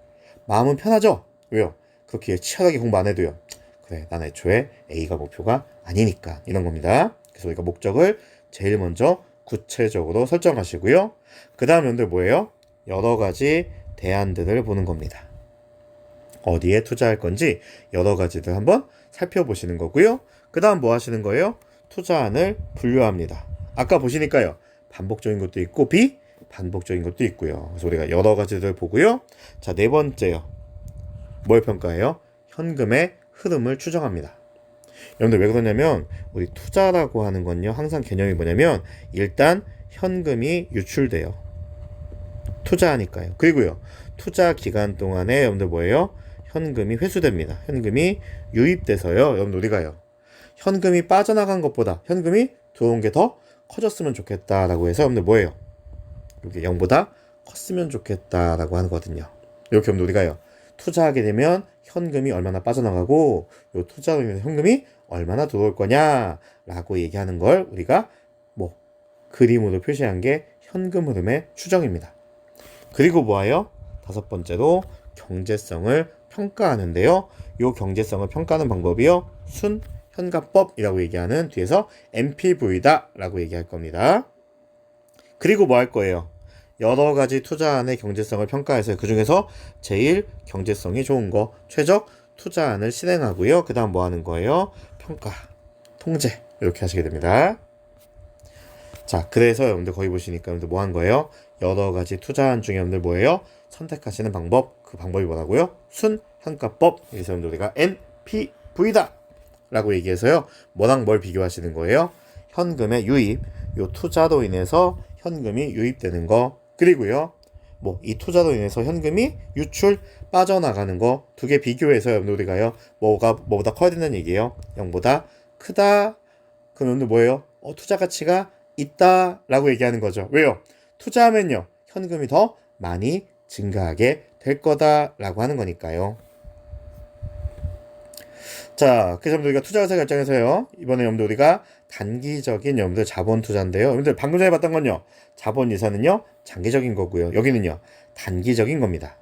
Speaker 1: 마음은 편하죠? 왜요? 그렇게 치열하게 공부 안 해도요. 그래, 난 애초에 A가 목표가 아니니까 이런 겁니다. 그래서 우리가 목적을 제일 먼저 구체적으로 설정하시고요. 그 다음 여러분들 뭐예요? 여러 가지 대안들을 보는 겁니다. 어디에 투자할 건지 여러 가지들 한번 살펴보시는 거고요. 그 다음 뭐 하시는 거예요? 투자안을 분류합니다. 아까 보시니까요, 반복적인 것도 있고 비반복적인 것도 있고요. 그래서 우리가 여러 가지들 보고요. 자, 네 번째요. 뭘 평가해요? 현금의 흐름을 추정합니다. 여러분들 왜 그러냐면 우리 투자라고 하는 건요, 항상 개념이 뭐냐면 일단 현금이 유출돼요. 투자하니까요. 그리고요, 투자 기간 동안에 여러분들 뭐예요? 현금이 회수됩니다. 현금이 유입돼서요, 여러분들 우리가요, 현금이 빠져나간 것보다 현금이 들어온 게 더 커졌으면 좋겠다라고 해서 여러분들 뭐예요? 이렇게 0보다 컸으면 좋겠다라고 하거든요. 이렇게 여러분들 우리가요, 투자하게 되면 현금이 얼마나 빠져나가고 요 투자로 인해서 현금이 얼마나 들어올 거냐라고 얘기하는 걸 우리가 뭐 그림으로 표시한 게 현금 흐름의 추정입니다. 그리고 뭐예요? 다섯 번째로 경제성을 평가하는데요. 요 경제성을 평가하는 방법이요, 순현가법이라고 얘기하는 뒤에서 MPV다 라고 얘기할 겁니다. 그리고 뭐 할 거예요? 여러 가지 투자안의 경제성을 평가해서 그 중에서 제일 경제성이 좋은 거 최적 투자안을 실행하고요. 그 다음 뭐 하는 거예요? 평가, 통제 이렇게 하시게 됩니다. 자, 그래서 여러분들 거기 보시니까 여러분들 뭐 한 거예요? 여러 가지 투자안 중에 여러분들 뭐예요? 선택하시는 방법, 그 방법이 뭐라고요? 순현가법. 그래서 여러분들 우리가 NPV다 라고 얘기해서요, 뭐랑 뭘 비교하시는 거예요? 현금의 유입, 요 투자로 인해서 현금이 유입되는 거, 그리고요 뭐 이 투자로 인해서 현금이 유출 빠져나가는 거 두 개 비교해서 여러분들 우리가요 뭐보다 커야 된다는 얘기예요. 0보다 크다. 그럼 여러분들 뭐예요? 투자 가치가 있다 라고 얘기하는 거죠. 왜요? 투자하면요 현금이 더 많이 증가하게 될 거다 라고 하는 거니까요. 자, 그래서 여러분들 우리가 투자 의사 결정에서요, 이번에 여러분들 우리가 단기적인 여러분들 자본 투자인데요, 여러분들 방금 전에 봤던 건요, 자본 이사는요 장기적인 거고요, 여기는요 단기적인 겁니다.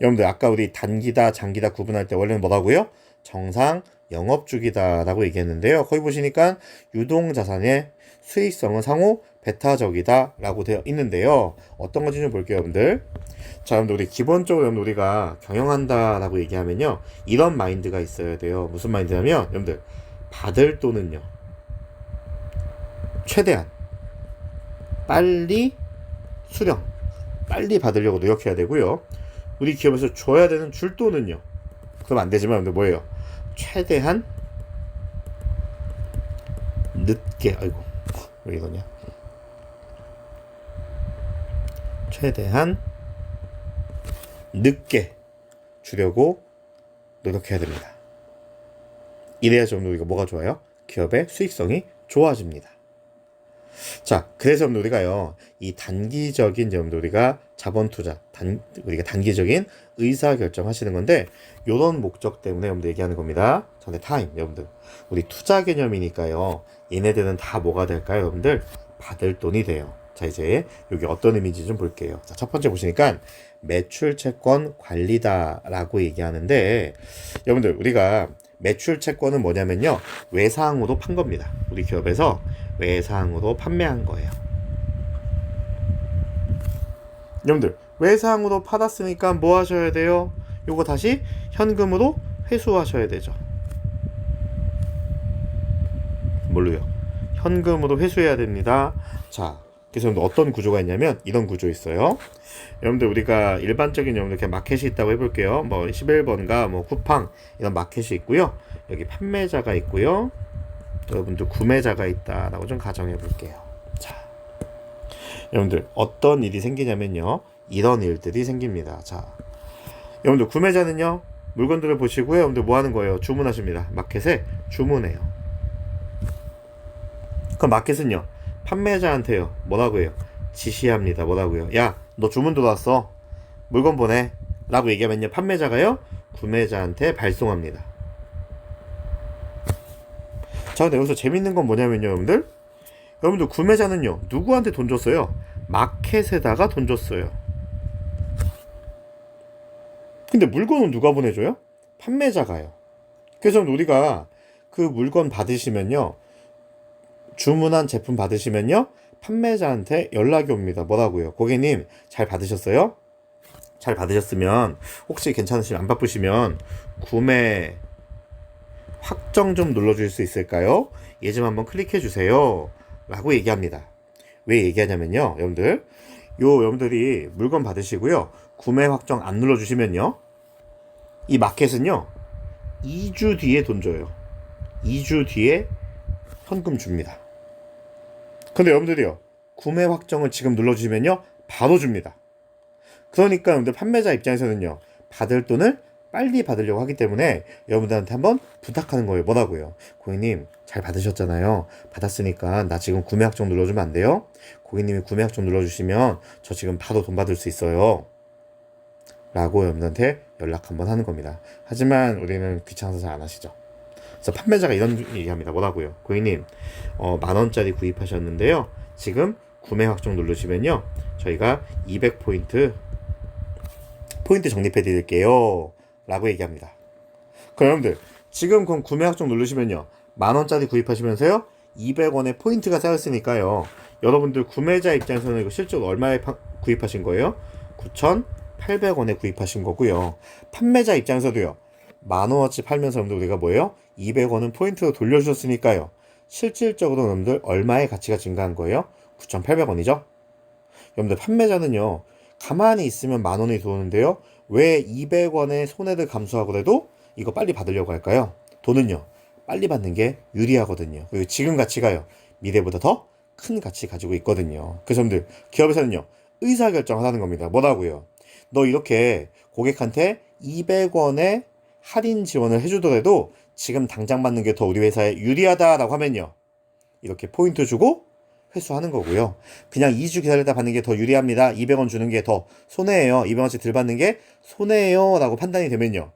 Speaker 1: 여러분들 아까 우리 단기다 장기다 구분할 때 원래는 뭐라고요? 정상 영업주기다 라고 얘기했는데요, 거기 보시니까 유동자산의 수익성은 상호 배타적이다 라고 되어 있는데요, 어떤 건지 좀 볼게요 여러분들. 자, 여러분들 우리 기본적으로 여러분들 우리가 경영한다 라고 얘기하면요, 이런 마인드가 있어야 돼요. 무슨 마인드냐면 여러분들 받을 돈은요 최대한 빨리 수령, 빨리 받으려고 노력해야 되고요, 우리 기업에서 줘야 되는 줄 돈은요, 그럼 안 되지만 여러분들 뭐예요? 최대한 늦게, 아이고 왜 이러냐, 최대한 늦게 주려고 노력해야 됩니다. 이래야 좀 우리가 뭐가 좋아요? 기업의 수익성이 좋아집니다. 자, 그래서 우리가요 이 단기적인 우리가 자본 투자, 우리가 단기적인 의사 결정하시는 건데, 요런 목적 때문에 여러분들 얘기하는 겁니다. 전에 타임, 여러분들 우리 투자 개념이니까요, 얘네들은 다 뭐가 될까요? 여러분들 받을 돈이 돼요. 자, 이제 여기 어떤 의미인지 좀 볼게요. 자, 첫 번째 보시니까 매출 채권 관리다 라고 얘기하는데, 여러분들 우리가 매출 채권은 뭐냐면요, 외상으로 판 겁니다. 우리 기업에서 외상으로 판매한 거예요. 여러분들 외상으로 팔았으니까 뭐 하셔야 돼요? 요거 다시 현금으로 회수하셔야 되죠. 뭘로요? 현금으로 회수해야 됩니다. 자, 그래서 어떤 구조가 있냐면 이런 구조 있어요. 여러분들 우리가 일반적인 여러분들 이렇게 마켓이 있다고 해볼게요. 뭐 11번가 뭐 쿠팡 이런 마켓이 있고요, 여기 판매자가 있고요, 여러분들 구매자가 있다라고 좀 가정해 볼게요. 자, 여러분들 어떤 일이 생기냐면요, 이런 일들이 생깁니다. 자, 여러분들 구매자는요 물건들을 보시고요, 여러분들 뭐 하는 거예요? 주문하십니다. 마켓에 주문해요. 그럼 마켓은요 판매자한테요 뭐라고 해요? 지시합니다. 뭐라고요? 야, 너 주문 들어왔어, 물건 보내. 라고 얘기하면요, 판매자가요 구매자한테 발송합니다. 자, 근데 여기서 재밌는 건 뭐냐면요, 여러분들 구매자는요 누구한테 돈 줬어요? 마켓에다가 돈 줬어요. 근데 물건은 누가 보내줘요? 판매자가요. 그래서 우리가 그 물건 받으시면요, 주문한 제품 받으시면요, 판매자한테 연락이 옵니다. 뭐라고요? 고객님 잘 받으셨어요? 잘 받으셨으면 혹시 괜찮으시면, 안 바쁘시면 구매 확정 좀 눌러줄 수 있을까요? 얘 좀 한번 클릭해 주세요 라고 얘기합니다. 왜 얘기하냐면요, 여러분들이 물건 받으시고요, 구매 확정 안 눌러주시면요, 이 마켓은요 2주 뒤에 돈 줘요. 2주 뒤에 현금 줍니다. 근데 여러분들이요, 구매 확정을 지금 눌러주시면요 바로 줍니다. 그러니까 여러분들 판매자 입장에서는요, 받을 돈을 빨리 받으려고 하기 때문에 여러분들한테 한번 부탁하는 거예요. 뭐라고요? 고객님 잘 받으셨잖아요. 받았으니까 나 지금 구매 확정 눌러주면 안 돼요? 고객님이 구매 확정 눌러주시면 저 지금 바로 돈 받을 수 있어요 라고 여러분들한테 연락 한번 하는 겁니다. 하지만 우리는 귀찮아서 잘 안 하시죠. 그래서 판매자가 이런 얘기합니다. 뭐라고요? 고객님 10,000원짜리 구입하셨는데요, 지금 구매 확정 누르시면요 저희가 200포인트 적립해 드릴게요 라고 얘기합니다. 그럼 여러분들 지금 그럼 구매 확정 누르시면요 10,000원짜리 구입하시면서요 200원의 포인트가 쌓였으니까요, 여러분들 구매자 입장에서는 이거 실제로 얼마에 구입하신 거예요? 9,800원에 구입하신 거고요. 판매자 입장에서도요 10,000원어치 팔면서 여러분들 우리가 뭐예요? 200원은 포인트로 돌려주셨으니까요, 실질적으로 여러분들 얼마의 가치가 증가한 거예요? 9,800원이죠. 여러분들 판매자는요 가만히 있으면 10,000원이 들어오는데요, 왜 200원의 손해를 감수하고라도 이거 빨리 받으려고 할까요? 돈은요 빨리 받는 게 유리하거든요. 그리고 지금 가치가요 미래보다 더 큰 가치 가지고 있거든요. 그래서 여러분들 기업에서는요 의사결정을 하는 겁니다. 뭐라고요? 너 이렇게 고객한테 200원의 할인 지원을 해주더라도 지금 당장 받는 게 더 우리 회사에 유리하다라고 하면요, 이렇게 포인트 주고 회수하는 거고요. 그냥 2주 기다리다 받는 게 더 유리합니다. 200원 주는 게 더 손해예요. 200원씩 덜 받는 게 손해예요 라고 판단이 되면요,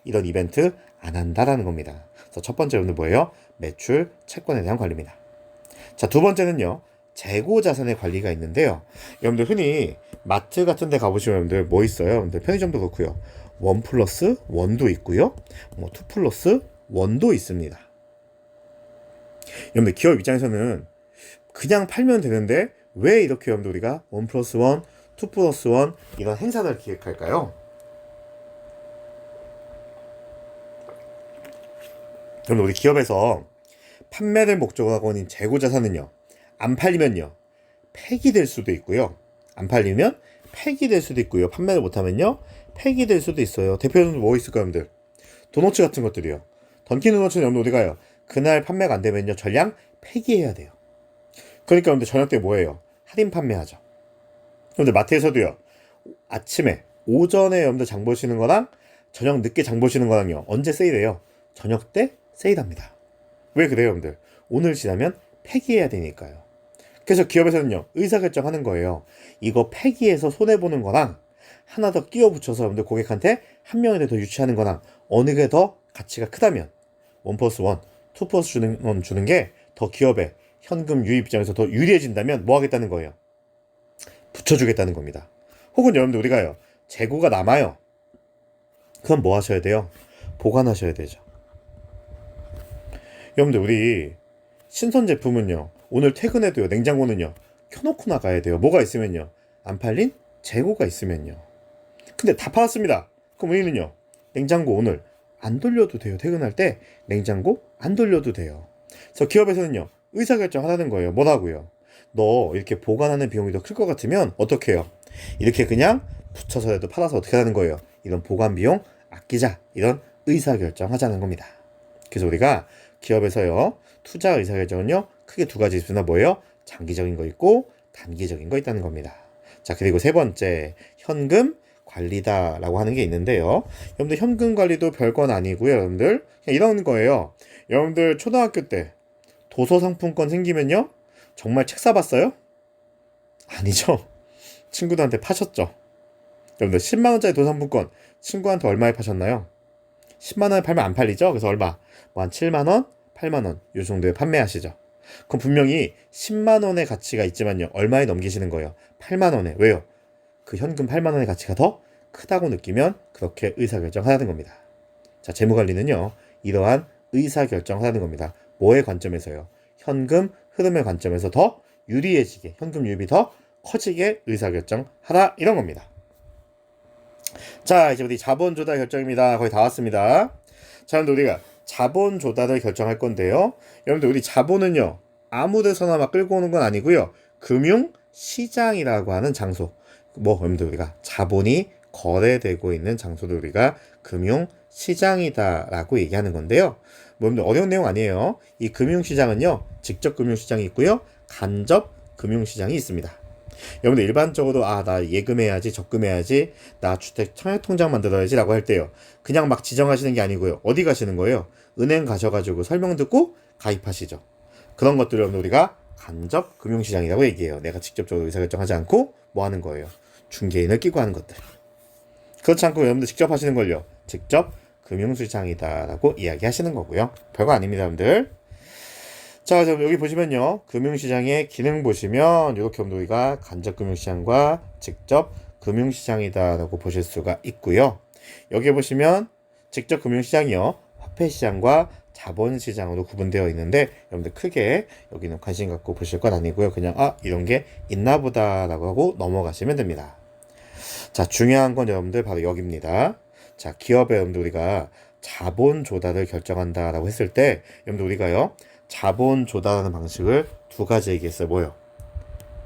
Speaker 1: 이런 이벤트 안 한다라는 겁니다. 그래서 첫 번째로는 뭐예요? 매출, 채권에 대한 관리입니다. 자, 두 번째는요 재고 자산의 관리가 있는데요, 여러분들 흔히 마트 같은 데 가보시면 여러분들 뭐 있어요? 여러분들 편의점도 그렇고요, 1+1도 있고요, 2+1도 있습니다. 여러분들 기업 입장에서는 그냥 팔면 되는데 왜 이렇게 여러분들 우리가 1+1, 2+1 이런 행사를 기획할까요? 그럼 우리 기업에서 판매를 목적으로 하고 있는 재고 자산은요, 안 팔리면요 폐기될 수도 있고요, 안 팔리면 폐기될 수도 있고요, 판매를 못하면요 폐기될 수도 있어요. 대표적으로 뭐 있을까요, 여러분들? 도너츠 같은 것들이요. 던킨 도너츠는 여러분들 우리가요 그날 판매가 안 되면요 전량 폐기해야 돼요. 그러니까 여러분들 저녁 때 뭐예요? 할인 판매하죠. 여러분들 마트에서도요 아침에 오전에 여러분들 장 보시는 거랑 저녁 늦게 장 보시는 거랑요 언제 세일해요? 저녁 때 세일합니다. 왜 그래요, 여러분들? 오늘 지나면 폐기해야 되니까요. 그래서 기업에서는요 의사결정하는 거예요. 이거 폐기해서 손해보는 거랑 하나 더 끼워 붙여서 여러분들 고객한테 한 명이라도 더 유치하는 거랑 어느 게 더 가치가 크다면 1+1, 2+1 주는 게 더 기업의 현금 유입 입장에서 더 유리해진다면 뭐 하겠다는 거예요? 붙여주겠다는 겁니다. 혹은 여러분들 우리가요 재고가 남아요. 그럼 뭐 하셔야 돼요? 보관하셔야 되죠. 여러분들 우리 신선 제품은요 오늘 퇴근해도요 냉장고는요 켜놓고 나가야 돼요. 뭐가 있으면요, 안 팔린 재고가 있으면요. 근데 다 팔았습니다. 그럼 우리는요 냉장고 오늘 안 돌려도 돼요. 퇴근할 때 냉장고 안 돌려도 돼요. 그래서 기업에서는요 의사결정 하라는 거예요. 뭐라고요? 너 이렇게 보관하는 비용이 더 클 것 같으면 어떻게 해요? 이렇게 그냥 붙여서라도 팔아서 어떻게 하는 거예요? 이런 보관 비용 아끼자, 이런 의사결정 하자는 겁니다. 그래서 우리가 기업에서요 투자 의사결정은요 크게 두 가지 있으나 뭐예요? 장기적인 거 있고 단기적인 거 있다는 겁니다. 자, 그리고 세 번째 현금 관리다 라고 하는 게 있는데요, 여러분들 현금 관리도 별건 아니고요, 여러분들 그냥 이런 거예요. 여러분들 초등학교 때 도서 상품권 생기면요 정말 책 사봤어요? 아니죠. 친구들한테 파셨죠. 여러분들 10만 원짜리 도상품권 친구한테 얼마에 파셨나요? 10만 원에 팔면 안 팔리죠? 그래서 얼마? 뭐 한 7만 원, 8만 원 요 정도에 판매하시죠. 그럼 분명히 10만 원의 가치가 있지만요. 얼마에 넘기시는 거예요? 8만 원에. 왜요? 그 현금 8만 원의 가치가 더 크다고 느끼면 그렇게 의사결정하라는 겁니다. 자, 재무관리는요. 이러한 의사결정하라는 겁니다. 뭐의 관점에서요? 현금 흐름의 관점에서 더 유리해지게, 현금 유입이 더 커지게 의사결정하라 이런 겁니다. 자, 이제 우리 자본 조달 결정입니다. 거의 다 왔습니다. 자, 여러분들 우리가 자본 조달을 결정할 건데요. 여러분들 우리 자본은요. 아무 데서나 막 끌고 오는 건 아니고요. 금융 시장이라고 하는 장소. 뭐 여러분들 우리가 자본이 거래되고 있는 장소를 우리가 금융 시장이다라고 얘기하는 건데요. 뭐 여러분들 어려운 내용 아니에요. 이 금융 시장은요. 직접 금융 시장이 있고요. 간접 금융 시장이 있습니다. 여러분들 일반적으로 나 예금해야지, 적금해야지, 나 주택 청약통장 만들어야지 라고 할 때요. 그냥 막 지정하시는 게 아니고요. 어디 가시는 거예요? 은행 가셔가지고 설명 듣고 가입하시죠. 그런 것들을 여러분들 우리가 간접 금융시장이라고 얘기해요. 내가 직접적으로 의사결정하지 않고 뭐 하는 거예요? 중개인을 끼고 하는 것들. 그렇지 않고 여러분들 직접 하시는 걸요. 직접 금융시장이다라고 이야기하시는 거고요. 별거 아닙니다, 여러분들. 자, 여기 보시면요. 금융시장의 기능 보시면 이렇게 우리가 간접 금융시장과 직접 금융시장이다라고 보실 수가 있고요. 여기 보시면 직접 금융시장이요. 화폐시장과 자본시장으로 구분되어 있는데 여러분들 크게 여기는 관심 갖고 보실 건 아니고요. 그냥 이런 게 있나 보다라고 하고 넘어가시면 됩니다. 자, 중요한 건 여러분들 바로 여기입니다. 자, 기업에 여러분들 우리가 자본 조달을 결정한다라고 했을 때 여러분들 우리가요. 자본 조달하는 방식을 두 가지 얘기했어요. 뭐요?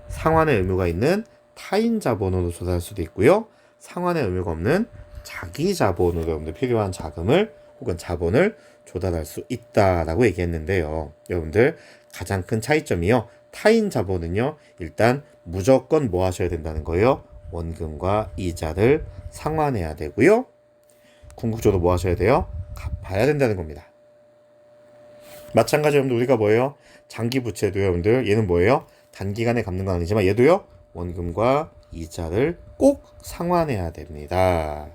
Speaker 1: 상환의 의무가 있는 타인 자본으로 조달할 수도 있고요. 상환의 의무가 없는 자기 자본으로 여러분들 필요한 자금을 혹은 자본을 조달할 수 있다라고 얘기했는데요. 여러분들 가장 큰 차이점이요. 타인 자본은요. 일단 무조건 뭐 하셔야 된다는 거예요. 원금과 이자를 상환해야 되고요. 궁극적으로 뭐 하셔야 돼요? 갚아야 된다는 겁니다. 마찬가지로 여러분들 우리가 뭐예요? 장기 부채도 여러분들 얘는 뭐예요? 단기간에 갚는 건 아니지만 얘도요. 원금과 이자를 꼭 상환해야 됩니다.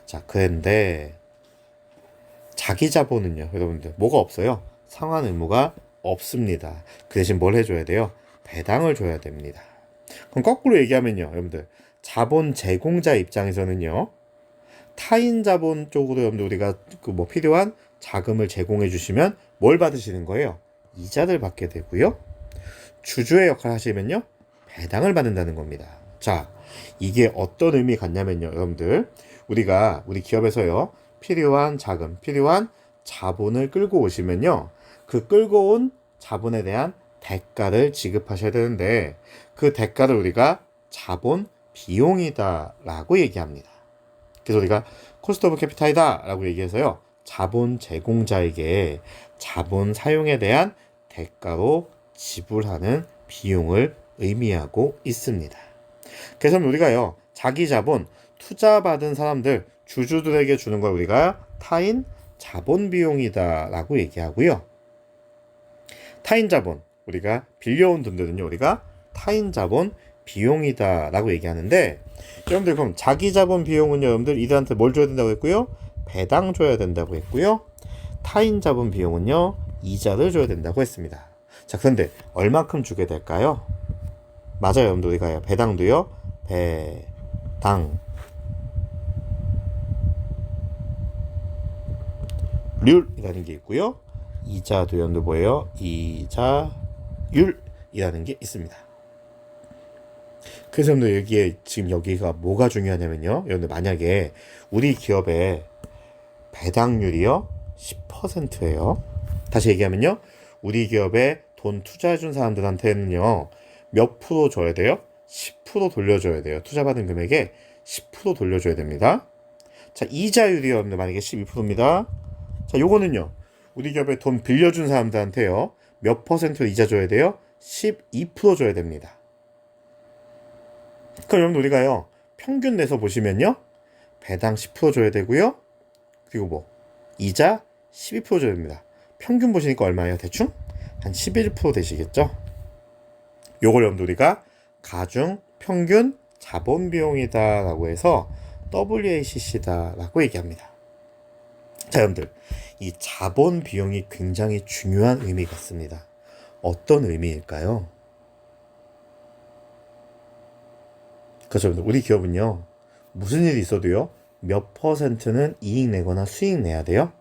Speaker 1: 자, 그런데 자기 자본은요. 여러분들 뭐가 없어요? 상환 의무가 없습니다. 그 대신 뭘 해줘야 돼요? 배당을 줘야 됩니다. 그럼 거꾸로 얘기하면요. 여러분들 자본 제공자 입장에서는요. 타인 자본 쪽으로 여러분들 우리가 뭐 필요한 자금을 제공해 주시면 뭘 받으시는 거예요? 이자를 받게 되고요. 주주의 역할을 하시면요. 배당을 받는다는 겁니다. 자, 이게 어떤 의미 같냐면요. 여러분들 우리가 우리 기업에서요. 필요한 자금, 필요한 자본을 끌고 오시면요. 그 끌고 온 자본에 대한 대가를 지급하셔야 되는데 그 대가를 우리가 자본 비용이다라고 얘기합니다. 그래서 우리가 코스트 오브 캐피탈이다라고 얘기해서요. 자본 제공자에게 자본 사용에 대한 대가로 지불하는 비용을 의미하고 있습니다. 그래서 우리가요. 자기 자본, 투자받은 사람들, 주주들에게 주는 걸 우리가 타인 자본 비용이다라고 얘기하고요. 타인 자본, 우리가 빌려온 돈들은요. 우리가 타인 자본 비용이다라고 얘기하는데 여러분들 그럼 자기 자본 비용은요. 여러분들 이들한테 뭘 줘야 된다고 했고요. 배당 줘야 된다고 했고요. 타인 자본 비용은요. 이자를 줘야 된다고 했습니다. 자, 그런데 얼마큼 주게 될까요? 맞아요. 여러분들 우리가 배당도요. 배당 률이라는 게 있고요. 이자도 여러분들 뭐예요? 이자율이라는 게 있습니다. 그래서 여러분들 여기에 지금 여기가 뭐가 중요하냐면요. 여러분들 만약에 우리 기업의 배당률이요 10%예요. 다시 얘기하면요. 우리 기업에 돈 투자해준 사람들한테는요. 몇 프로 줘야 돼요? 10% 돌려줘야 돼요. 투자받은 금액에 10% 돌려줘야 됩니다. 자, 이자율이 여러분들 만약에 12%입니다. 자, 요거는요. 우리 기업에 돈 빌려준 사람들한테요. 몇 퍼센트 이자 줘야 돼요? 12% 줘야 됩니다. 그럼 여러분 우리가요. 평균 내서 보시면요. 배당 10% 줘야 되고요. 그리고 뭐 이자 12% 줘야 됩니다. 평균 보시니까 얼마예요? 대충 한 11% 되시겠죠? 요걸 여러분 우리가 가중 평균 자본 비용이다 라고 해서 WACC다 라고 얘기합니다. 자, 여러분들, 이 자본 비용이 굉장히 중요한 의미가 있습니다. 어떤 의미일까요? 그렇죠. 우리 기업은요, 무슨 일이 있어도요, 몇 퍼센트는 이익 내거나 수익 내야 돼요?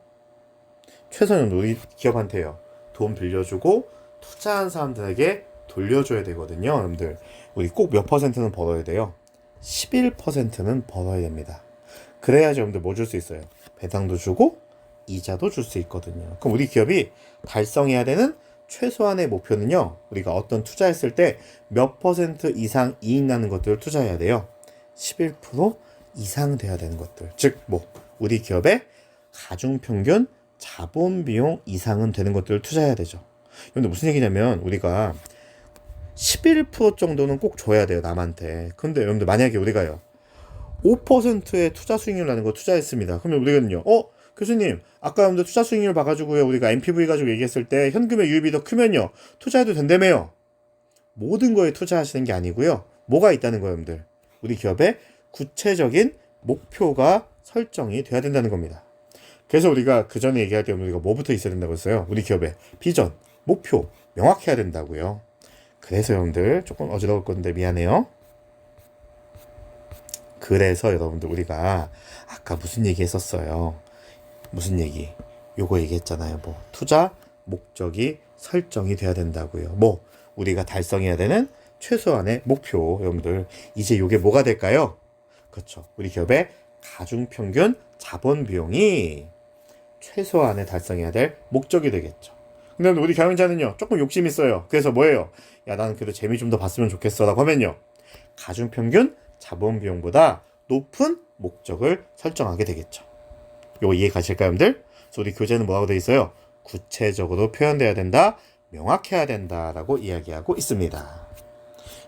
Speaker 1: 최소한 우리 기업한테요, 돈 빌려주고 투자한 사람들에게 돌려줘야 되거든요. 여러분들, 우리 꼭 몇 퍼센트는 벌어야 돼요? 11%는 벌어야 됩니다. 그래야지 여러분들 뭐 줄 수 있어요? 배당도 주고 이자도 줄 수 있거든요. 그럼 우리 기업이 달성해야 되는 최소한의 목표는요, 우리가 어떤 투자했을 때 몇 퍼센트 이상 이익 나는 것들을 투자해야 돼요. 11% 이상 돼야 되는 것들. 즉, 우리 기업의 가중평균 자본 비용 이상은 되는 것들을 투자해야 되죠. 근데 무슨 얘기냐면, 우리가 11% 정도는 꼭 줘야 돼요, 남한테. 근데 여러분들, 만약에 우리가요, 5%의 투자 수익률 나는 거 투자했습니다. 그러면 우리는요, 교수님, 아까 여러분들 투자 수익률 봐가지고요, 우리가 NPV 가지고 얘기했을 때 현금의 유입이 더 크면요, 투자해도 된다며요. 모든 거에 투자하시는 게 아니고요. 뭐가 있다는 거예요, 여러분들. 우리 기업의 구체적인 목표가 설정이 돼야 된다는 겁니다. 그래서 우리가 그 전에 얘기할 때 우리가 뭐부터 있어야 된다고 했어요? 우리 기업의 비전, 목표, 명확해야 된다고요. 그래서 여러분들, 조금 어지러울 건데 미안해요. 그래서 여러분들, 우리가 아까 무슨 얘기 했었어요? 무슨 얘기? 요거 얘기했잖아요. 투자 목적이 설정이 돼야 된다고요. 우리가 달성해야 되는 최소한의 목표. 여러분들, 이제 요게 뭐가 될까요? 그렇죠. 우리 기업의 가중평균 자본 비용이 최소한의 달성해야 될 목적이 되겠죠. 근데 우리 경영자는요, 조금 욕심 있어요. 그래서 뭐예요? 야, 나는 그래도 재미 좀 더 봤으면 좋겠어 라고 하면요, 가중평균 자본 비용보다 높은 목적을 설정하게 되겠죠. 요거 이해 가실까요, 여러분들? 그래서 우리 교재는 뭐라고 되어 있어요? 구체적으로 표현돼야 된다, 명확해야 된다라고 이야기하고 있습니다.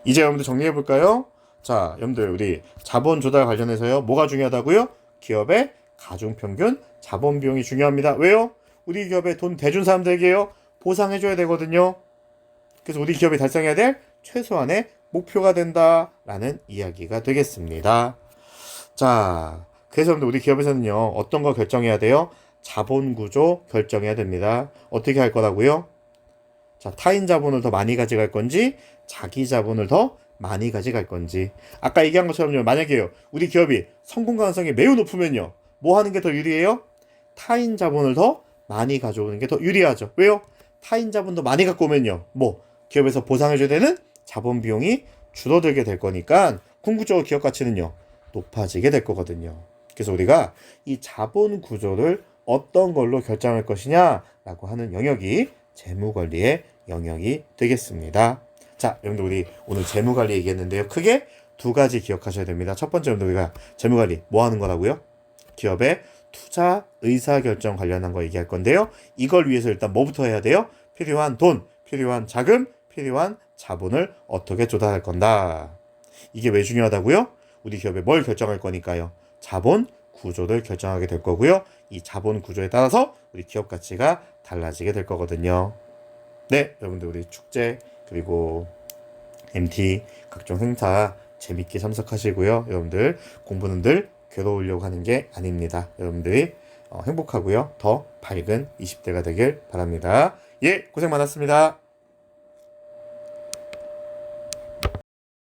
Speaker 1: 이제 여러분들 정리해 볼까요? 자, 여러분들, 우리 자본 조달 관련해서요, 뭐가 중요하다고요? 기업의 가중평균 자본 비용이 중요합니다. 왜요? 우리 기업에 돈 대준 사람들에게요, 보상해줘야 되거든요. 그래서 우리 기업이 달성해야 될 최소한의 목표가 된다라는 이야기가 되겠습니다. 자, 그래서 여러분들, 우리 기업에서는요, 어떤 거 결정해야 돼요? 자본 구조 결정해야 됩니다. 어떻게 할 거라고요? 자, 타인 자본을 더 많이 가져갈 건지, 자기 자본을 더 많이 가져갈 건지. 아까 얘기한 것처럼요, 만약에요, 우리 기업이 성공 가능성이 매우 높으면요, 뭐 하는 게 더 유리해요? 타인 자본을 더 많이 가져오는 게 더 유리하죠. 왜요? 타인 자본도 많이 갖고 오면요, 기업에서 보상해줘야 되는 자본 비용이 줄어들게 될 거니까 궁극적으로 기업 가치는요, 높아지게 될 거거든요. 그래서 우리가 이 자본 구조를 어떤 걸로 결정할 것이냐라고 하는 영역이 재무관리의 영역이 되겠습니다. 자, 여러분들, 우리 오늘 재무관리 얘기했는데요, 크게 두 가지 기억하셔야 됩니다. 첫 번째, 여러분들, 우리가 재무관리 뭐 하는 거라고요? 기업의 투자 의사결정 관련한 거 얘기할 건데요, 이걸 위해서 일단 뭐부터 해야 돼요? 필요한 돈, 필요한 자금, 필요한 자본을 어떻게 조달할 건다. 이게 왜 중요하다고요? 우리 기업에 뭘 결정할 거니까요, 자본 구조를 결정하게 될 거고요, 이 자본 구조에 따라서 우리 기업 가치가 달라지게 될 거거든요. 네, 여러분들, 우리 축제 그리고 MT 각종 행사 재밌게 참석하시고요. 여러분들, 공부는 늘 괴로우려고 하는 게 아닙니다. 여러분들이 행복하고요, 더 밝은 20대가 되길 바랍니다. 예, 고생 많았습니다.